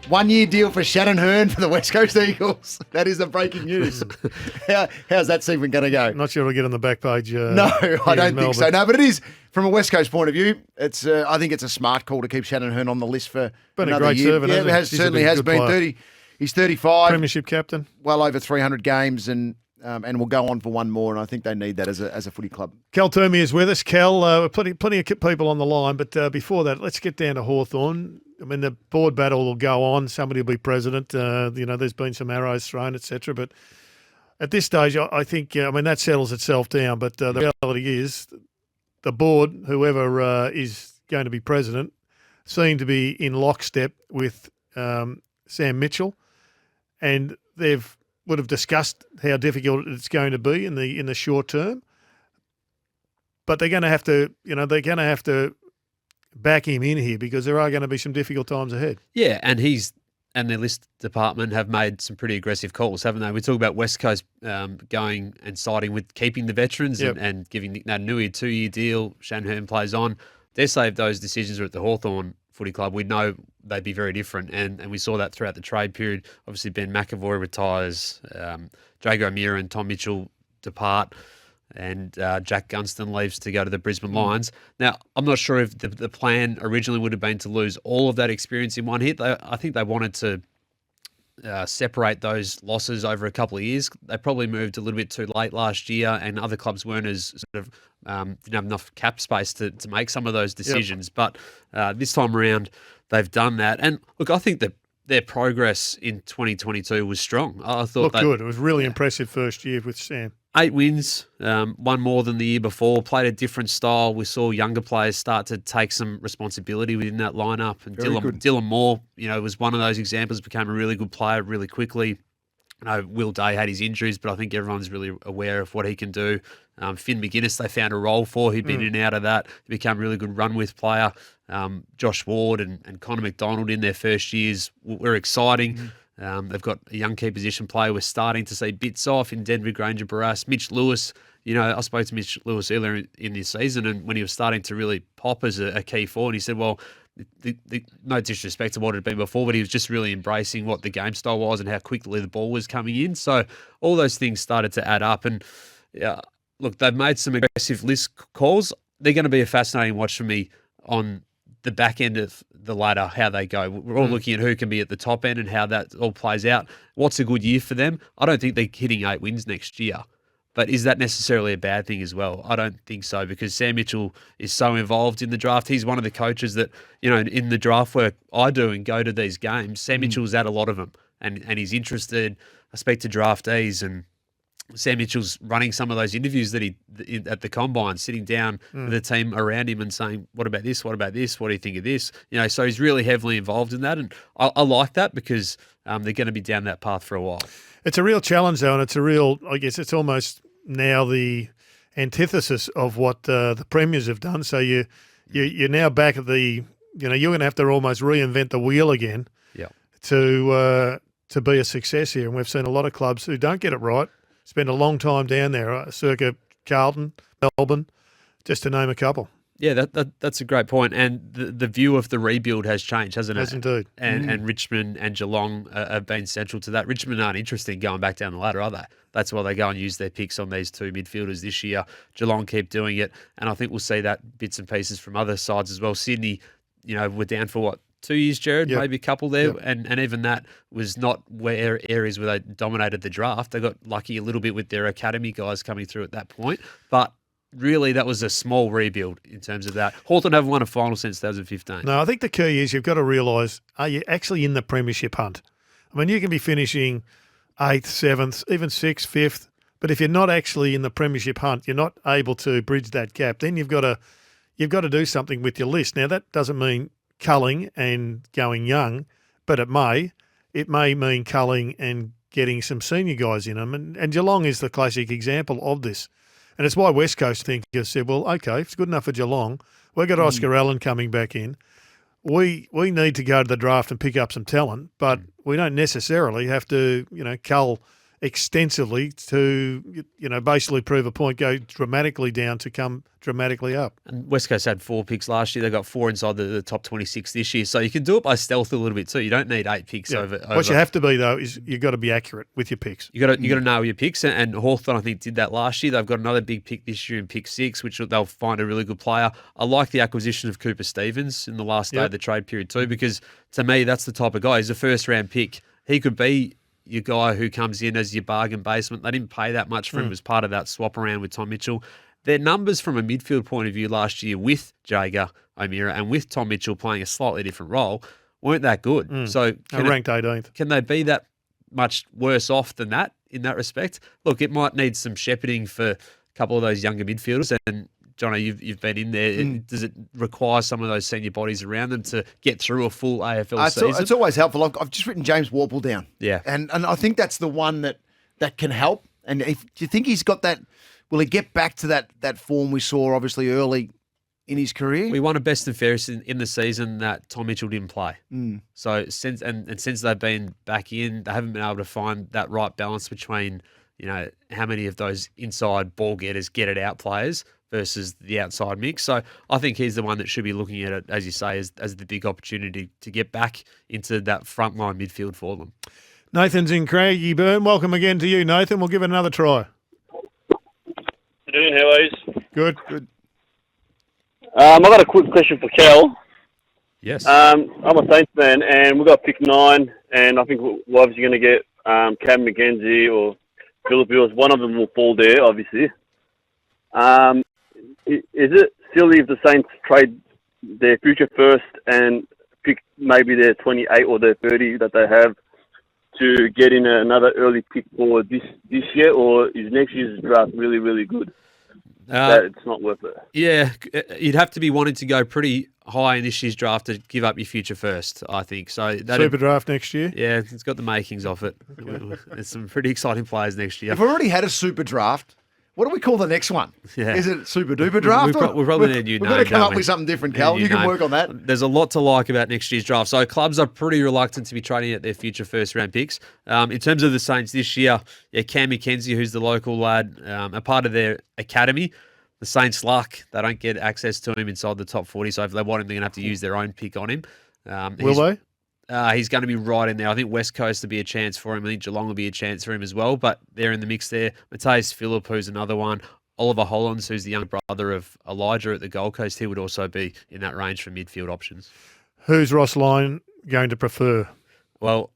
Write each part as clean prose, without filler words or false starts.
1-year deal for Shannon Hearn for the West Coast Eagles. That is the breaking news. How's that segment going to go? Not sure it'll get on the back page. No, I don't think so. No, but it is, from a West Coast point of view, it's. I think it's a smart call to keep Shannon Hearn on the list for been another a great year. servant, Yeah, it certainly has been. He's 35. Premiership captain. Well over 300 games and will go on for one more, and I think they need that as a footy club. Cal Twomey is with us. Cal, plenty of people on the line, but before that, let's get down to Hawthorn. I mean, the board battle will go on. Somebody will be president. There's been some arrows thrown, etc. But at this stage, I think, that settles itself down. But the reality is the board, whoever is going to be president, seem to be in lockstep with Sam Mitchell, and would have discussed how difficult it's going to be in the short term. But they're going to have to back him in here because there are going to be some difficult times ahead. Yeah, and their list department have made some pretty aggressive calls, haven't they? We talk about West Coast going and siding with keeping the veterans and giving Nick Natanui a 2-year deal. Shannon Hearn plays on. Dare say if those decisions were at the Hawthorn Footy Club, we'd know they'd be very different. And we saw that throughout the trade period. Obviously, Ben McAvoy retires, Jago O'Meara and Tom Mitchell depart, and Jack Gunston leaves to go to the Brisbane Lions. Now, I'm not sure if the plan originally would have been to lose all of that experience in one hit. I think they wanted to separate those losses over a couple of years. They probably moved a little bit too late last year, and other clubs weren't as sort of didn't have enough cap space to make some of those decisions. Yep. But this time around, they've done that. And look, I think that their progress in 2022 was strong. I thought looked good. It was really impressive first year with Sam. 8 wins, one more than the year before, played a different style. We saw younger players start to take some responsibility within that lineup. And Dylan Moore, was one of those examples, became a really good player really quickly. I know Will Day had his injuries, but I think everyone's really aware of what he can do. Finn McGuinness, they found a role for. He'd been in and out of that. He became a really good run-with player. Josh Ward and Connor McDonald in their first years were exciting. They've got a young key position player we're starting to see bits off in Denver Granger Barras. Mitch Lewis, I spoke to Mitch Lewis earlier in this season, and when he was starting to really pop as a key forward, he said, well, no disrespect to what it had been before, but he was just really embracing what the game style was and how quickly the ball was coming in. So all those things started to add up. And look, they've made some aggressive list calls. They're going to be a fascinating watch for me on the back end of the ladder, how they go. We're all looking at who can be at the top end and how that all plays out. What's a good year for them? I don't think they're hitting 8 wins next year. But is that necessarily a bad thing as well? I don't think so, because Sam Mitchell is so involved in the draft. He's one of the coaches that, in the draft work I do and go to these games, Sam Mitchell's at a lot of them and he's interested. I speak to draftees, and Sam Mitchell's running some of those interviews that at the combine, sitting down with the team around him and saying, what about this? What about this? What do you think of this? So he's really heavily involved in that. And I like that because they're going to be down that path for a while. It's a real challenge, though, and I guess it's almost now the antithesis of what the premiers have done. So you're now back at you're going to have to almost reinvent the wheel again to be a success here. And we've seen a lot of clubs who don't get it right, spend a long time down there, circa Carlton, Melbourne, just to name a couple. Yeah, that's a great point. And the view of the rebuild has changed, hasn't it? Has indeed. And Richmond and Geelong have been central to that. Richmond aren't interested in going back down the ladder, are they? That's why they go and use their picks on these 2 midfielders this year. Geelong keep doing it. And I think we'll see that bits and pieces from other sides as well. Sydney, we're down for 2 years, Gerard? Yep. Maybe a couple there. Yep. And even that was not areas where they dominated the draft. They got lucky a little bit with their academy guys coming through at that point. But really, that was a small rebuild in terms of that. Hawthorn haven't won a final since 2015. No, I think the key is you've got to realise, are you actually in the premiership hunt? I mean, you can be finishing 8th, 7th, even 6th, 5th, but if you're not actually in the premiership hunt, you're not able to bridge that gap, then you've got to do something with your list. Now, that doesn't mean culling and going young, but it may mean culling and getting some senior guys in them. And Geelong is the classic example of this. And it's why West Coast think has said, well, okay, if it's good enough for Geelong, we've got Oscar Allen coming back in. We need to go to the draft and pick up some talent, but we don't necessarily have to, cull extensively to, basically prove a point, go dramatically down to come dramatically up. And West Coast had 4 picks last year. They got 4 inside the top 26 this year. So you can do it by stealth a little bit too. You don't need 8 picks over. What you have to be, though, is you've got to be accurate with your picks. You got to know your picks. And Hawthorn, I think, did that last year. They've got another big pick this year in pick 6, which they'll find a really good player. I like the acquisition of Cooper Stevens in the last day of the trade period too, because to me, that's the type of guy. He's a first-round pick. He could be your guy who comes in as your bargain basement. They didn't pay that much for him as part of that swap around with Tom Mitchell. Their numbers from a midfield point of view last year with Jager O'Meara and with Tom Mitchell playing a slightly different role weren't that good. So ranked 18th. Can they be that much worse off than that in that respect? Look, it might need some shepherding for a couple of those younger midfielders. And Johnny, you've been in there. Does it require some of those senior bodies around them to get through a full AFL season? It's always helpful. I've just written James Warple down. Yeah. And I think that's the one that can help. And do you think he's got that? Will he get back to that form we saw obviously early in his career? We won a best and fairest in the season that Tom Mitchell didn't play. So since they've been back in, they haven't been able to find that right balance between, how many of those inside ball getters, get it out players versus the outside mix. So I think he's the one that should be looking at it, as you say, as the big opportunity to get back into that frontline midfield for them. Nathan's in Craigieburn. Welcome again to you, Nathan. We'll give it another try. How are you? Good. I've got a quick question for Cal. Yes. I'm a Saints fan, and we've got pick 9, and I think we're obviously going to get Cam McKenzie or Phillip Bills. One of them will fall there, obviously. Is it silly if the Saints trade their future first and pick maybe their 28 or their 30 that they have to get in another early pick for this year, or is next year's draft really, really good? That it's not worth it. Yeah, you'd have to be wanting to go pretty high in this year's draft to give up your future first, I think. So Super draft next year? Yeah, it's got the makings of it. There's some pretty exciting players next year. If we already had a super draft, what do we call the next one? Yeah. Is it super duper draft? We probably need a new name. We've got to come up with something different, Cal. You can work on that. There's a lot to like about next year's draft. So clubs are pretty reluctant to be trading at their future first-round picks. In terms of the Saints this year, Cam McKenzie, who's the local lad, a part of their academy. The Saints luck, they don't get access to him inside the top 40, so if they want him, they're going to have to use their own pick on him. Will they? He's going to be right in there. I think West Coast will be a chance for him. I think Geelong will be a chance for him as well, but they're in the mix there. Mateus Phillip, who's another one. Oliver Hollands, who's the younger brother of Elijah at the Gold Coast, he would also be in that range for midfield options. Who's Ross Lyon going to prefer? Well,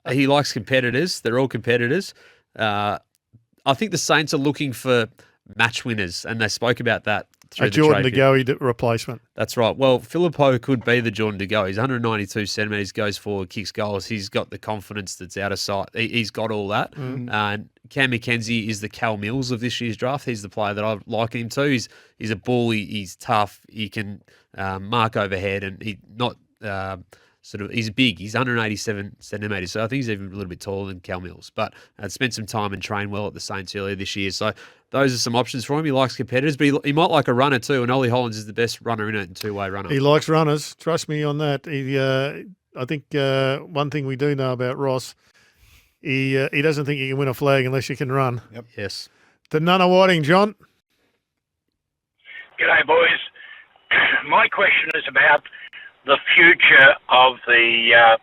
he likes competitors. They're all competitors. I think the Saints are looking for match winners, and they spoke about that through a Jordan De Goey replacement. That's right. Well, Phillippo could be the Jordan De Goey. He's 192 centimetres, goes forward, kicks goals. He's got the confidence that's out of sight. He's got all that. And Cam McKenzie is the Cal Mills of this year's draft. He's the player that I like him too. He's a bully. He's tough. He can mark overhead, and he's big. He's 187 centimetres, so I think he's even a little bit taller than Cal Mills. But spent some time and trained well at the Saints earlier this year. So those are some options for him. He likes competitors, but he might like a runner too, and Ollie Hollands is the best runner in it, and two-way runner. He likes runners. Trust me on that. I think one thing we do know about Ross, he doesn't think you can win a flag unless you can run. Yep. Yes. To Nunna Whiting, John. G'day, boys. My question is about the future of the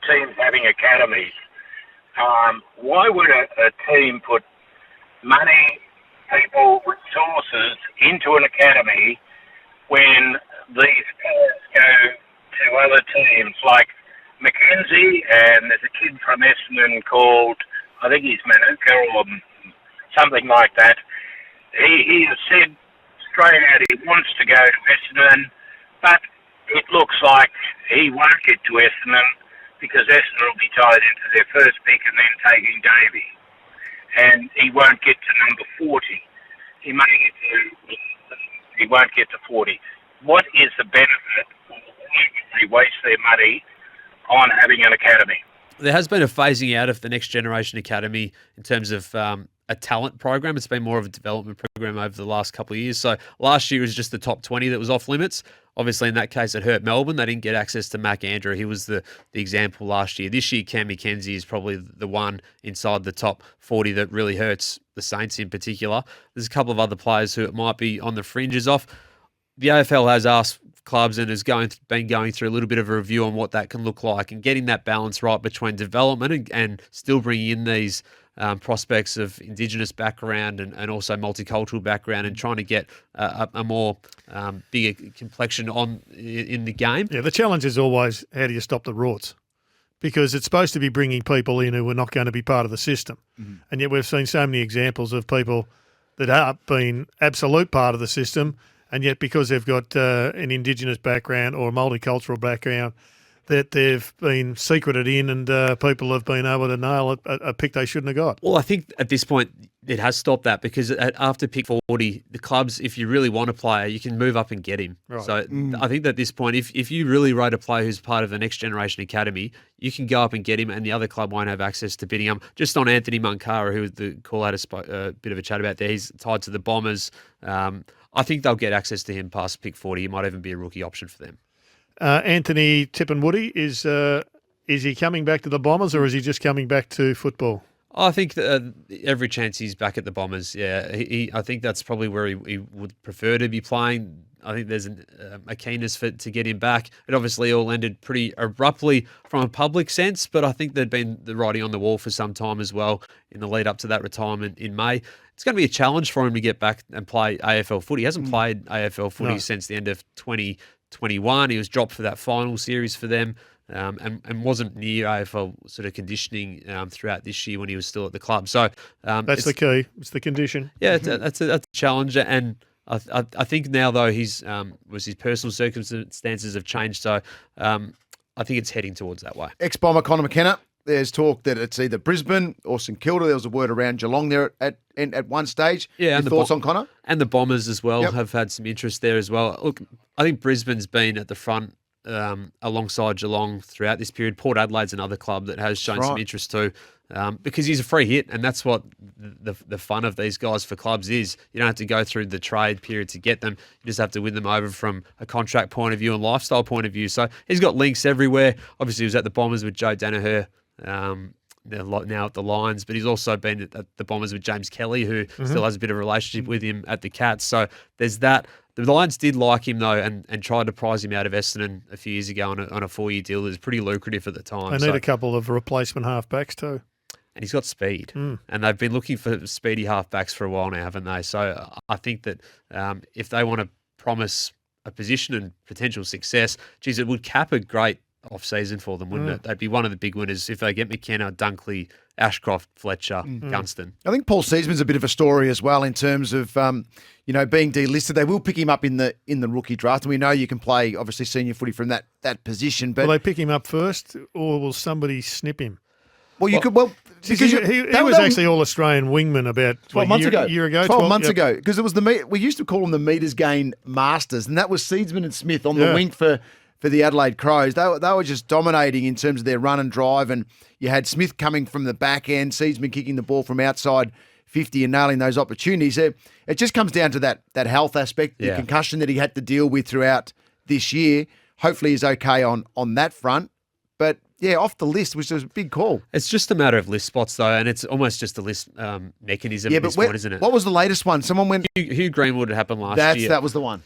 teams having academies. Why would a team put money, people, resources into an academy when these players go to other teams like Mackenzie, and there's a kid from Essendon called, I think he's Manuka or something like that. He has said straight out he wants to go to Essendon, but it looks like he won't get to Essendon because Essendon will be tied into their first pick and then taking Davey. And he won't get to number 40. He won't get to 40. What is the benefit? Why would they waste their money on having an academy? There has been a phasing out of the Next Generation Academy in terms of a talent program. It's been more of a development program over the last couple of years. So last year was just the top 20 that was off limits. Obviously, in that case, it hurt Melbourne. They didn't get access to Mac Andrew. He was the example last year. This year, Cam McKenzie is probably the one inside the top 40 that really hurts the Saints in particular. There's a couple of other players who it might be on the fringes off. The AFL has asked clubs and has been going through a little bit of a review on what that can look like and getting that balance right between development and still bringing in these prospects of Indigenous background and also multicultural background and trying to get a more bigger complexion in the game. Yeah, the challenge is always how do you stop the rorts? Because it's supposed to be bringing people in who are not going to be part of the system. Mm-hmm. And yet we've seen so many examples of people that have been absolute part of the system, and yet because they've got an Indigenous background or a multicultural background, that they've been secreted in and people have been able to nail a pick they shouldn't have got. Well, I think at this point it has stopped that because after pick 40, the clubs, if you really want a player, you can move up and get him. Right. So I think that at this point, if you really rate a player who's part of the Next Generation Academy, you can go up and get him and the other club won't have access to bidding him. Just on Anthony Munkara, who the call had a bit of a chat about there, he's tied to the Bombers. I think they'll get access to him past pick 40. He might even be a rookie option for them. Anthony Tippenwoody, is he coming back to the Bombers or is he just coming back to football? I think that, every chance he's back at the Bombers. Yeah, I think that's probably where he would prefer to be playing. I think there's a keenness to get him back. It obviously all ended pretty abruptly from a public sense, but I think there'd been the writing on the wall for some time as well in the lead up to that retirement in May. It's going to be a challenge for him to get back and play AFL footy. He hasn't played AFL footy since the end of 2021. He was dropped for that final series for them and wasn't near AFL sort of conditioning throughout this year when he was still at the club. So that's the key. It's the condition. Yeah, that's a challenge. And I think now, though, his personal circumstances have changed. So I think it's heading towards that way. Ex-Bomber Conor McKenna. There's talk that it's either Brisbane or St Kilda. There was a word around Geelong there at one stage. Yeah, Your thoughts on Connor? And the Bombers as well have had some interest there as well. Look, I think Brisbane's been at the front alongside Geelong throughout this period. Port Adelaide's another club that has shown some interest too, because he's a free hit, and that's what the fun of these guys for clubs is. You don't have to go through the trade period to get them. You just have to win them over from a contract point of view and lifestyle point of view. So he's got links everywhere. Obviously, he was at the Bombers with Joe Danaher. Now at the Lions, but he's also been at the Bombers with James Kelly, who still has a bit of a relationship with him at the Cats. So there's that. The Lions did like him, though, and tried to prize him out of Essendon a few years ago on a 4-year deal that was pretty lucrative at the time. They need a couple of replacement halfbacks too. And he's got speed. And they've been looking for speedy halfbacks for a while now, haven't they? So I think that if they want to promise a position and potential success, geez, it would cap a great off-season for them, wouldn't it? They'd be one of the big winners if they get McKenna, Dunkley, Ashcroft, Fletcher, Gunston. I think Paul Seaman's a bit of a story as well in terms of being delisted. They will pick him up in the rookie draft, and we know you can play obviously senior footy from that position. But will they pick him up first, or will somebody snip him? Well, you could. Well, because he was actually All-Australian wingman about 12 months ago. 12 months ago, because it was we used to call them the meters gain masters, and that was Seedsman and Smith on the wing for the Adelaide Crows. They were just dominating in terms of their run and drive, and you had Smith coming from the back end, Seedsman kicking the ball from outside 50 and nailing those opportunities. It just comes down to that health aspect, the concussion that he had to deal with throughout this year. Hopefully he's okay on that front. But, yeah, off the list, which was a big call. It's just a matter of list spots, though, and it's almost just a list mechanism at this point, isn't it? What was the latest one? Someone went... Hugh Greenwood happened last year. That was the one.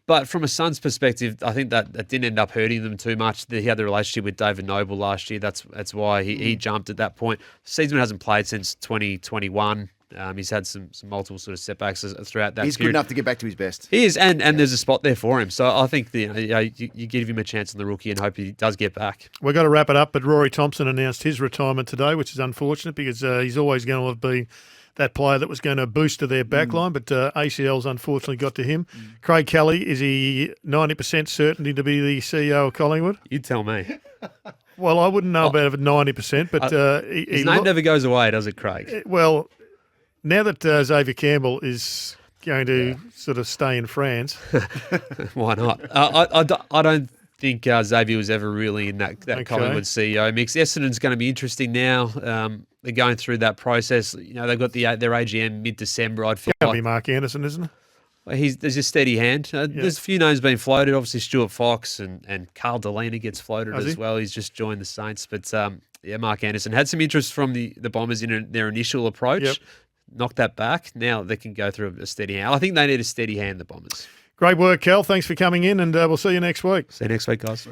But from a Suns perspective, I think that didn't end up hurting them too much. He had the relationship with David Noble last year. That's why he jumped at that point. Season hasn't played since 2021. He's had some multiple sort of setbacks throughout that He's period. good enough to get back to his best. He is, and there's a spot there for him. So I think you give him a chance on the rookie and hope he does get back. We've got to wrap it up, but Rory Thompson announced his retirement today, which is unfortunate because he's always going to have been that player that was going to boost to their backline, but ACL's unfortunately got to him. Craig Kelly, is he 90% certainty to be the CEO of Collingwood? You tell me. Well, I wouldn't know about 90%, but his name never goes away, does it, Craig? Well, now that Xavier Campbell is going to sort of stay in France. Why not? I don't think Xavier was ever really in that Collingwood CEO mix. Essendon's going to be interesting now. They're going through that process. You know, they've got their AGM mid-December. I'd feel Can't be Mark Anderson, isn't it? There's a steady hand. There's a few names being floated. Obviously, Stuart Fox and Carl Delena gets floated as well. He's just joined the Saints. But, Mark Anderson had some interest from the Bombers in their initial approach. Yep. Knocked that back. Now they can go through a steady hand. I think they need a steady hand, the Bombers. Great work, Cal. Thanks for coming in, and we'll see you next week. See you next week, guys.